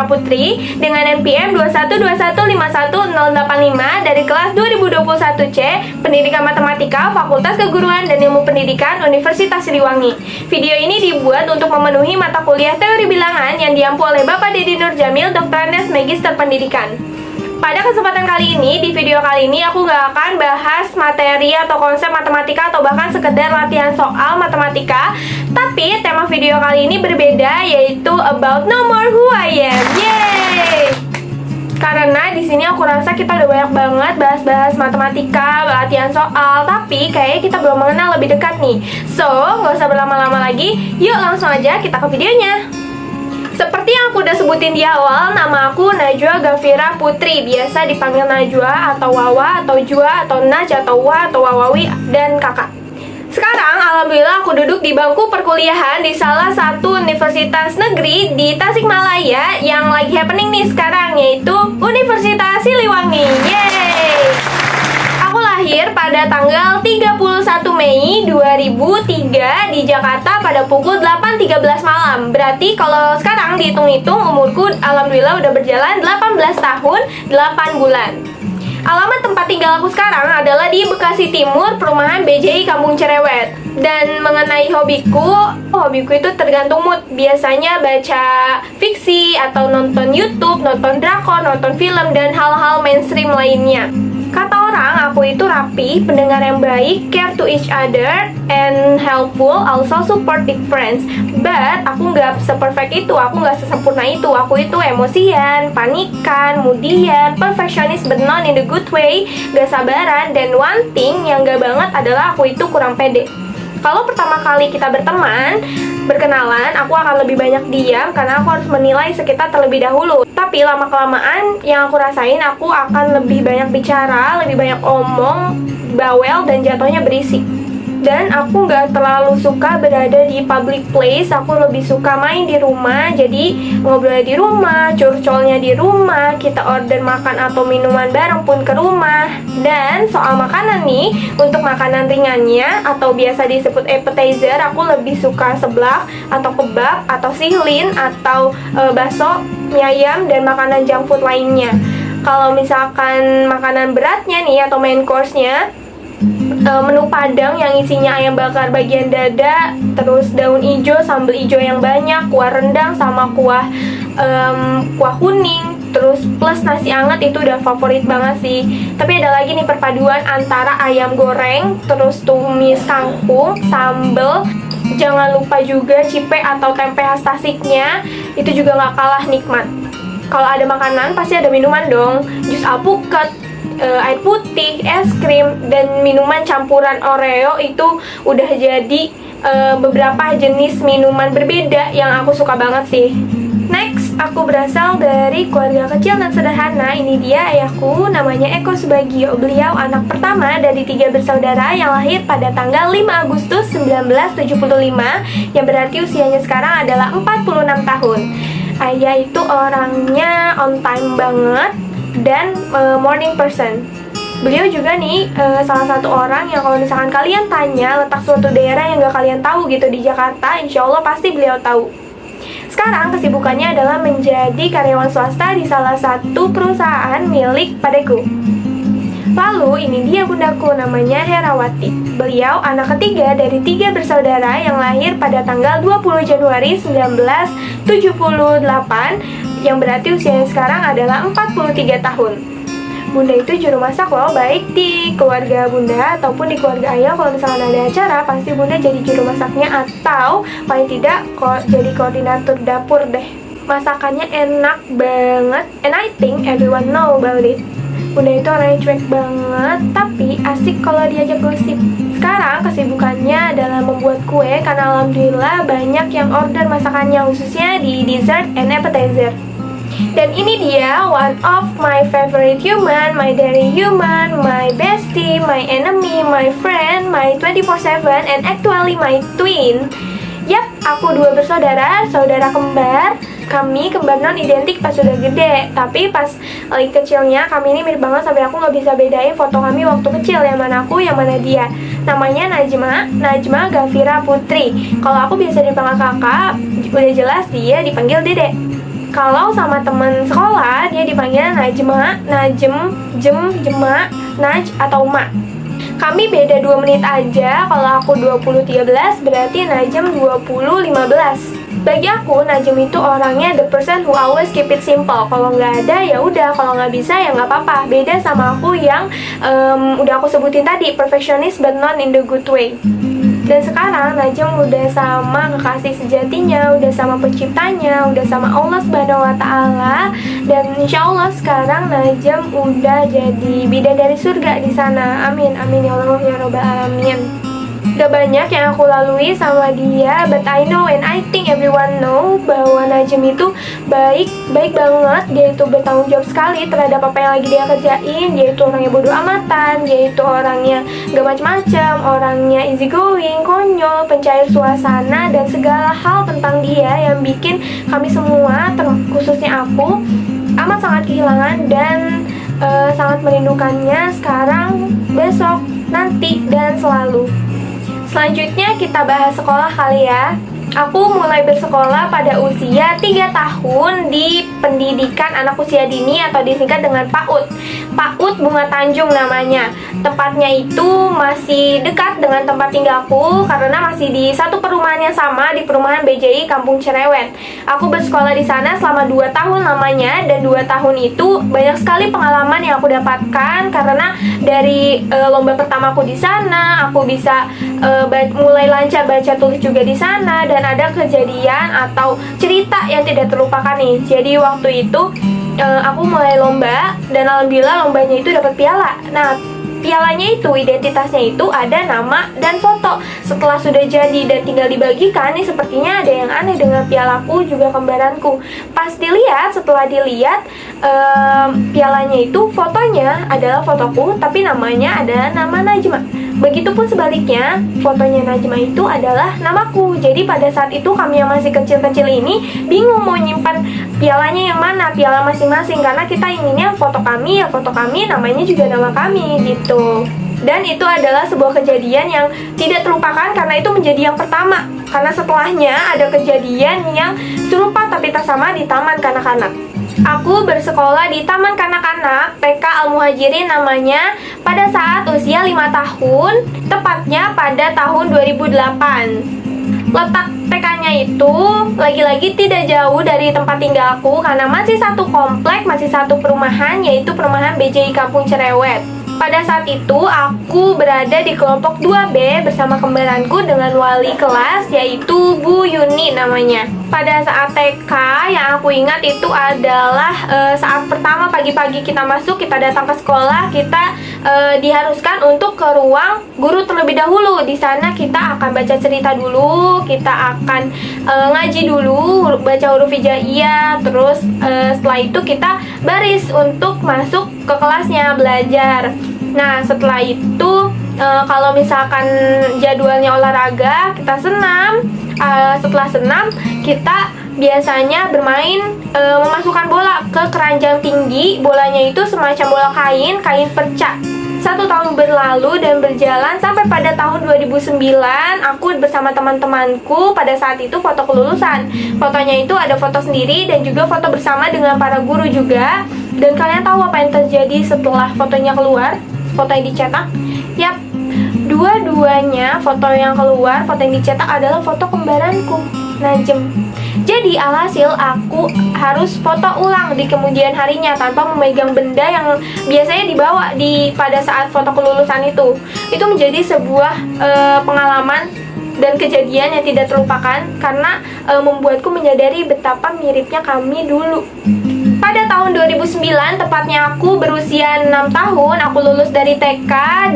Gafira Putri dengan NPM 212151085 dari kelas 2021C Pendidikan Matematika Fakultas Keguruan dan Ilmu Pendidikan Universitas Siliwangi. Video ini dibuat untuk memenuhi mata kuliah teori bilangan yang diampu oleh Bapak Dedi Nurjamil, Dr. Andes, Magister Pendidikan. Pada kesempatan kali ini, di video kali ini aku nggak akan bahas materi atau konsep matematika atau bahkan sekedar latihan soal matematika. Tapi tema video kali ini berbeda, yaitu about know more who I am. Yeay! Karena di sini aku rasa kita udah banyak banget bahas-bahas matematika, latihan soal, tapi kayaknya kita belum mengenal lebih dekat nih. So, nggak usah berlama-lama lagi, yuk langsung aja kita ke videonya. Seperti yang aku udah sebutin di awal, nama aku Najwa Gafira Putri. Biasa dipanggil Najwa atau Wawa atau Jua atau Naj atau Wa atau Wawawi dan kakak. Sekarang alhamdulillah aku duduk di bangku perkuliahan di salah satu universitas negeri di Tasikmalaya yang lagi happening nih sekarang, yaitu Universitas Siliwangi. Yeay! Aku lahir pada tanggal 31 Mei 2003 di Jakarta pada pukul 8.13 malam. Berarti kalau sekarang dihitung-hitung umurku alhamdulillah udah berjalan 18 tahun 8 bulan. Alamat tempat tinggal aku sekarang adalah di Bekasi Timur, perumahan BJI Kampung Cerewet. Dan mengenai hobiku itu tergantung mood. Biasanya baca fiksi atau nonton YouTube, nonton drakor, nonton film, dan hal-hal mainstream lainnya. Kata orang, aku itu rapi, pendengar yang baik, care to each other, and helpful, also supportive friends. But, aku nggak seperfect itu, aku nggak sesempurna itu. Aku itu emosian, panikan, mudian, perfectionist but not in the good way, gak sabaran, dan one thing yang gak banget adalah aku itu kurang pede. Kalau pertama kali kita berkenalan, aku akan lebih banyak diam karena aku harus menilai sekitar terlebih dahulu. Tapi lama-kelamaan yang aku rasain, aku akan lebih banyak bicara, lebih banyak omong, bawel, dan jatuhnya berisik. Dan aku nggak terlalu suka berada di public place, aku lebih suka main di rumah. Jadi ngobrol di rumah, curcolnya di rumah, kita order makan atau minuman bareng pun ke rumah. Dan soal makanan nih, untuk makanan ringannya atau biasa disebut appetizer, aku lebih suka seblak atau kebab atau sihlin atau bakso, mie ayam, dan makanan junk food lainnya. Kalau misalkan makanan beratnya nih atau main course-nya, menu padang yang isinya ayam bakar bagian dada, terus daun ijo, sambal ijo yang banyak, kuah rendang sama kuah kuning, terus plus nasi anget, itu udah favorit banget sih. Tapi ada lagi nih perpaduan antara ayam goreng, terus tumis kangkung, sambal, jangan lupa juga cipe atau tempe khas Tasiknya, itu juga gak kalah nikmat. Kalau ada makanan pasti ada minuman dong, jus alpukat, air putih, es krim, dan minuman campuran Oreo itu udah jadi beberapa jenis minuman berbeda yang aku suka banget sih. Next, aku berasal dari keluarga kecil dan sederhana. Ini dia ayahku, namanya Eko Subagio. Beliau anak pertama dari 3 bersaudara yang lahir pada tanggal 5 Agustus 1975, yang berarti usianya sekarang adalah 46 tahun. Ayah itu orangnya on time banget dan morning person. Beliau juga nih salah satu orang yang kalau misalkan kalian tanya letak suatu daerah yang gak kalian tahu gitu di Jakarta, insya Allah pasti beliau tahu. Sekarang kesibukannya adalah menjadi karyawan swasta di salah satu perusahaan milik padeku. Lalu ini dia bundaku, namanya Herawati. Beliau anak ketiga dari 3 bersaudara yang lahir pada tanggal 20 Januari 1978, yang berarti usianya sekarang adalah 43 tahun. Bunda itu juru masak loh, baik di keluarga bunda ataupun di keluarga ayah. Kalau misalnya ada acara, pasti bunda jadi juru masaknya atau paling tidak jadi koordinator dapur deh. Masakannya enak banget, and I think everyone know about it. Bunda itu orangnya cuek banget, tapi asik kalau diajak gosip. Sekarang kesibukannya adalah membuat kue, karena alhamdulillah banyak yang order masakannya, khususnya di dessert and appetizer. Dan ini dia one of my favorite human, my daring human, my bestie, my enemy, my friend, my 24/7, and actually my twin. Yap, aku 2 bersaudara, saudara kembar. Kami kembar non identik pas sudah gede, tapi pas lagi kecilnya kami ini mirip banget sampai aku nggak bisa bedain foto kami waktu kecil, yang mana aku, yang mana dia. Namanya Najma Gafira Putri. Kalau aku biasa dipanggil kakak, udah jelas dia dipanggil dedek. Kalau sama temen sekolah dia dipanggil Najma, Najem, Jema, Naj, atau Ma. Kami beda 2 menit aja. Kalau aku 20.13 berarti Najem 20.15. Bagi aku, Najem itu orangnya the person who always keep it simple. Kalau nggak ada ya udah, kalau nggak bisa ya nggak apa-apa. Beda sama aku yang udah aku sebutin tadi, perfectionist but not in the good way. Dan sekarang Najem udah sama kekasih sejatinya, udah sama penciptanya, udah sama Allah Subhanahu wa Ta'ala. Dan insya Allah sekarang Najem udah jadi bidadari surga di sana. Amin, amin ya Allah ya Rabbal alamin. Gak banyak yang aku lalui sama dia, but I know and I think everyone know bahwa Najem itu baik banget. Dia itu bertanggung jawab sekali terhadap apa yang lagi dia kerjain. Dia itu orangnya bodoh amatan, dia itu orangnya gak macem-macem, orangnya easy going, konyol, pencair suasana, dan segala hal tentang dia yang bikin kami semua, khususnya aku, amat sangat kehilangan dan sangat merindukannya sekarang, besok, nanti, dan selalu. Selanjutnya kita bahas sekolah kali ya. Aku mulai bersekolah pada usia 3 tahun di pendidikan anak usia dini atau disingkat dengan PAUD. PAUD Bunga Tanjung namanya. Tempatnya itu masih dekat dengan tempat tinggalku karena masih di satu perumahan yang sama, di perumahan BJI Kampung Cerewet. Aku bersekolah di sana selama 2 tahun lamanya, dan 2 tahun itu banyak sekali pengalaman yang aku dapatkan karena dari lomba pertamaku di sana, aku bisa mulai lancar baca tulis juga di sana, dan ada kejadian atau cerita yang tidak terlupakan nih. Jadi waktu itu aku mulai lomba dan alhamdulillah lombanya itu dapat piala. Nah, pialanya itu, identitasnya itu ada nama dan foto. Setelah sudah jadi dan tinggal dibagikan nih, sepertinya ada yang aneh dengan pialaku juga kembaranku. Pas dilihat, setelah dilihat pialanya itu fotonya adalah fotoku, tapi namanya adalah nama Najma. Begitupun sebaliknya, fotonya Najma itu adalah namaku. Jadi pada saat itu kami yang masih kecil-kecil ini bingung mau nyimpan pialanya yang mana, piala masing-masing, karena kita inginnya foto kami ya foto kami, namanya juga nama kami gitu. Dan itu adalah sebuah kejadian yang tidak terlupakan karena itu menjadi yang pertama. Karena setelahnya ada kejadian yang serupa tapi tak sama di taman kanak-kanak. Aku bersekolah di Taman Kanak-kanak PK Al-Muhajirin namanya pada saat usia 5 tahun, tepatnya pada tahun 2008. Letak TK-nya itu lagi-lagi tidak jauh dari tempat tinggalku karena masih satu komplek, masih satu perumahan, yaitu perumahan BJI Kampung Cerewet. Pada saat itu aku berada di kelompok 2B bersama kembaranku dengan wali kelas, yaitu Bu Yuni namanya. Pada saat TK yang aku ingat itu adalah saat pertama pagi-pagi kita masuk, kita datang ke sekolah, kita diharuskan untuk ke ruang guru terlebih dahulu. Di sana kita akan baca cerita dulu, kita akan ngaji dulu, baca huruf hijaiyah, terus setelah itu kita baris untuk masuk ke kelasnya belajar. Nah, setelah itu kalau misalkan jadwalnya olahraga, kita senam. Setelah senam, kita biasanya bermain memasukkan bola ke keranjang tinggi. Bolanya itu semacam bola kain perca. 1 tahun berlalu dan berjalan sampai pada tahun 2009, aku bersama teman-temanku pada saat itu foto kelulusan. Fotonya itu ada foto sendiri dan juga foto bersama dengan para guru juga. Dan kalian tahu apa yang terjadi setelah fotonya keluar? Foto yang dicetak? Yap, dua-duanya foto yang keluar, foto yang dicetak adalah foto kembaranku, Najem. Jadi alhasil aku harus foto ulang di kemudian harinya tanpa memegang benda yang biasanya dibawa pada saat foto kelulusan itu. Itu menjadi sebuah pengalaman dan kejadian yang tidak terlupakan karena membuatku menyadari betapa miripnya kami dulu. Pada tahun 2009, tepatnya aku berusia 6 tahun, aku lulus dari TK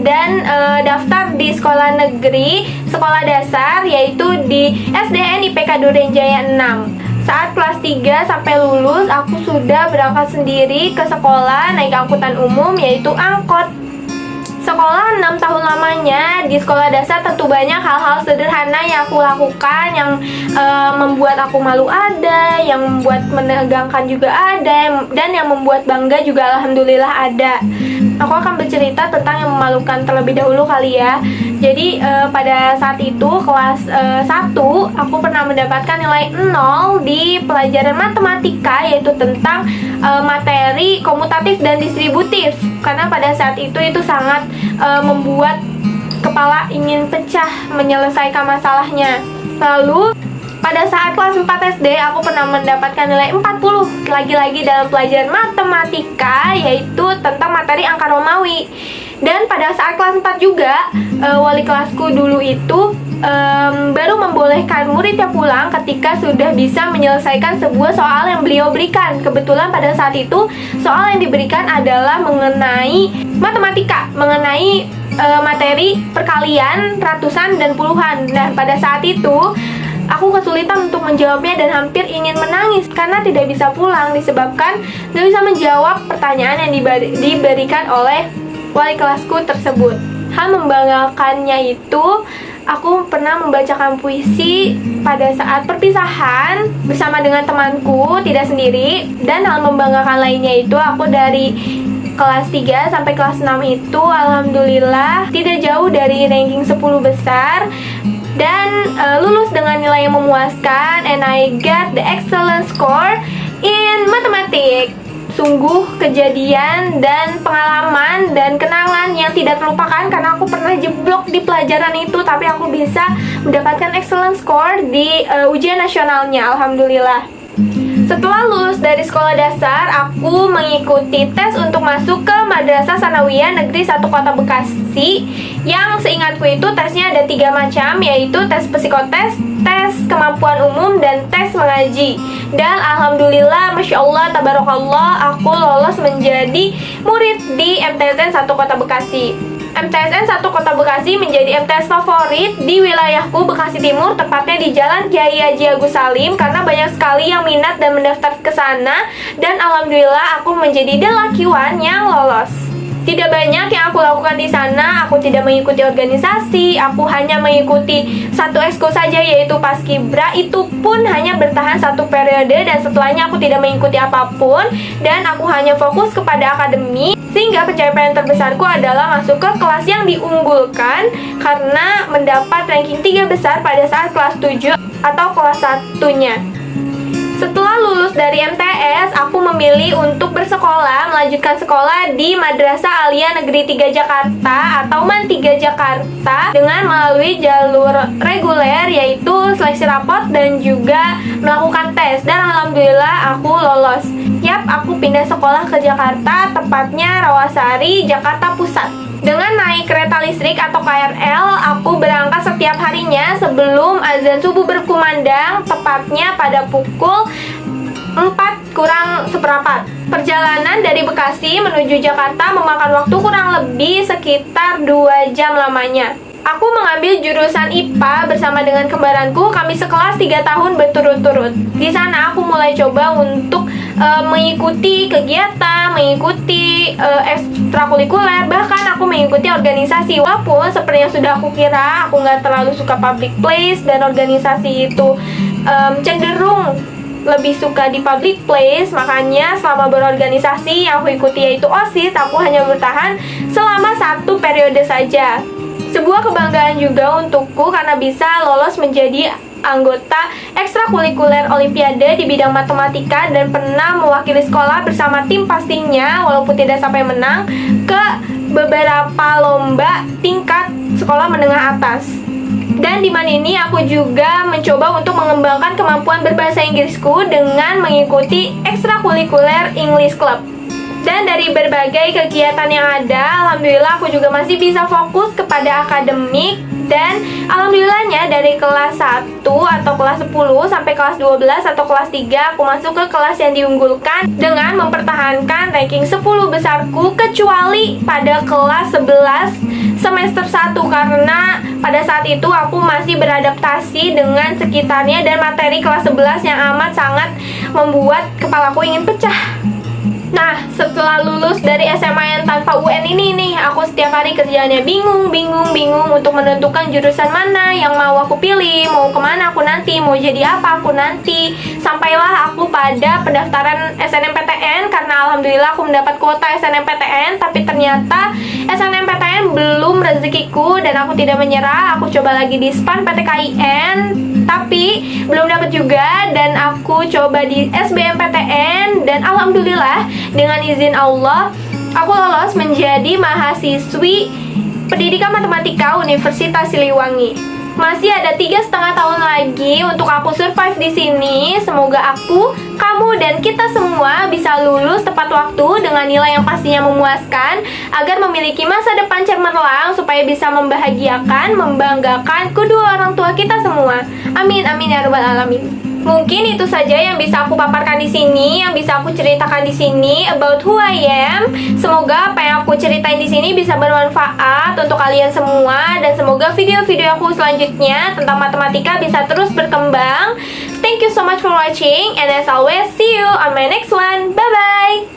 dan daftar di sekolah negeri, sekolah dasar, yaitu di SDN IPK Durenjaya 6. Saat kelas 3 sampai lulus, aku sudah berangkat sendiri ke sekolah naik angkutan umum, yaitu angkot. Sekolah 6 tahun lamanya di sekolah dasar tentu banyak hal-hal sederhana yang aku lakukan, yang membuat aku malu ada, yang membuat menegangkan juga ada, dan yang membuat bangga juga alhamdulillah ada. Aku akan bercerita tentang yang memalukan terlebih dahulu kali ya. Jadi pada saat itu kelas 1 aku pernah mendapatkan nilai 0 di pelajaran matematika, yaitu tentang materi komutatif dan distributif. Karena pada saat itu sangat membuat kepala ingin pecah menyelesaikan masalahnya. Lalu pada saat kelas 4 SD aku pernah mendapatkan nilai 40 lagi-lagi dalam pelajaran matematika, yaitu tentang materi angka Romawi. Dan pada saat kelas 4 juga wali kelasku dulu itu baru membolehkan muridnya pulang ketika sudah bisa menyelesaikan sebuah soal yang beliau berikan. Kebetulan pada saat itu soal yang diberikan adalah mengenai matematika, mengenai materi perkalian, ratusan, dan puluhan. Dan pada saat itu aku kesulitan untuk menjawabnya dan hampir ingin menangis karena tidak bisa pulang disebabkan gak bisa menjawab pertanyaan yang diberikan oleh wali kelasku tersebut. Hal membanggakannya itu, aku pernah membacakan puisi pada saat perpisahan bersama dengan temanku, tidak sendiri. Dan hal membanggakan lainnya itu, aku dari kelas 3 sampai kelas 6 itu alhamdulillah tidak jauh dari ranking 10 besar dan lulus dengan nilai yang memuaskan, and I got the excellent score in mathematics. Sungguh kejadian dan pengalaman dan kenangan yang tidak terlupakan karena aku pernah jeblok di pelajaran itu, tapi aku bisa mendapatkan excellent score di ujian nasionalnya, alhamdulillah. Setelah lulus dari sekolah dasar, aku mengikuti tes untuk masuk ke Madrasah Sanawiyah Negeri 1 Kota Bekasi. Yang seingatku itu tesnya ada 3 macam, yaitu tes psikotes, tes kemampuan umum, dan tes mengaji. Dan alhamdulillah, Masya Allah, Tabarakallah, aku lolos menjadi murid di MTSN 1 Kota Bekasi. MTSN 1 Kota Bekasi menjadi MTS favorit di wilayahku, Bekasi Timur, tepatnya di Jalan Kiai Haji Agus Salim, karena banyak sekali yang minat dan mendaftar ke sana, dan alhamdulillah aku menjadi the lucky one yang lolos. Tidak banyak yang aku lakukan di sana, aku tidak mengikuti organisasi, aku hanya mengikuti satu ekskul saja, yaitu Paskibra. Itu pun hanya bertahan 1 periode dan setelahnya aku tidak mengikuti apapun, dan aku hanya fokus kepada akademik. Sehingga pencapaian terbesarku adalah masuk ke kelas yang diunggulkan karena mendapat ranking 3 besar pada saat kelas 7 atau kelas 1-nya. Setelah lulus dari MTS, aku memilih untuk bersekolah, melanjutkan sekolah di Madrasah Aliyah Negeri 3 Jakarta atau MAN 3 Jakarta dengan melalui jalur reguler, yaitu seleksi rapot dan juga melakukan tes. Dan alhamdulillah aku lolos. Yap, aku pindah sekolah ke Jakarta, tepatnya Rawasari, Jakarta Pusat. Dengan naik kereta listrik atau KRL, aku berangkat setiap harinya sebelum azan subuh berkumandang, tepatnya pada pukul 4:04. Perjalanan dari Bekasi menuju Jakarta memakan waktu kurang lebih sekitar 2 jam lamanya. Aku mengambil jurusan IPA bersama dengan kembaranku, kami sekelas 3 tahun berturut-turut. Di sana aku mulai coba untuk mengikuti kegiatan, mengikuti ekstrakurikuler, bahkan aku mengikuti organisasi. Walaupun seperti yang sudah aku kira, aku nggak terlalu suka public place dan organisasi itu cenderung lebih suka di public place. Makanya selama berorganisasi yang aku ikuti yaitu OSIS, aku hanya bertahan selama 1 periode saja. Sebuah kebanggaan juga untukku karena bisa lolos menjadi anggota ekstrakurikuler Olimpiade di bidang matematika dan pernah mewakili sekolah bersama tim pastinya, walaupun tidak sampai menang, ke beberapa lomba tingkat sekolah menengah atas. Dan di MAN ini aku juga mencoba untuk mengembangkan kemampuan berbahasa Inggrisku dengan mengikuti ekstrakurikuler English Club. Dan dari berbagai kegiatan yang ada, alhamdulillah aku juga masih bisa fokus kepada akademik. Dan alhamdulillahnya dari kelas 1 atau kelas 10 sampai kelas 12 atau kelas 3 aku masuk ke kelas yang diunggulkan dengan mempertahankan ranking 10 besarku, kecuali pada kelas 11 semester 1 karena pada saat itu aku masih beradaptasi dengan sekitarnya dan materi kelas 11 yang amat sangat membuat kepalaku ingin pecah. Nah, setelah lulus dari SMA yang tanpa UN ini nih, aku setiap hari kerjaannya bingung untuk menentukan jurusan mana yang mau aku pilih, mau kemana aku nanti, mau jadi apa aku nanti. Sampailah aku pada pendaftaran SNMPTN karena alhamdulillah aku mendapat kuota SNMPTN, tapi ternyata SNMPTN belum rezekiku dan aku tidak menyerah. Aku coba lagi di SPAN PTKIN, tapi belum dapat juga, dan aku coba di SBMPTN dan alhamdulillah dengan izin Allah aku lolos menjadi mahasiswi Pendidikan Matematika Universitas Siliwangi. Masih ada 3,5 tahun lagi untuk aku survive di sini. Semoga aku, kamu, dan kita semua bisa lulus tepat waktu dengan nilai yang pastinya memuaskan, agar memiliki masa depan cemerlang supaya bisa membahagiakan, membanggakan kedua orang tua kita semua. Amin amin ya rabbal alamin. Mungkin itu saja yang bisa aku paparkan di sini, yang bisa aku ceritakan di sini about who I am. Semoga apa yang aku ceritain di sini bisa bermanfaat untuk kalian semua, dan semoga video-video aku selanjutnya tentang matematika bisa terus berkembang. Thank you so much for watching, and as always, see you on my next one. Bye bye.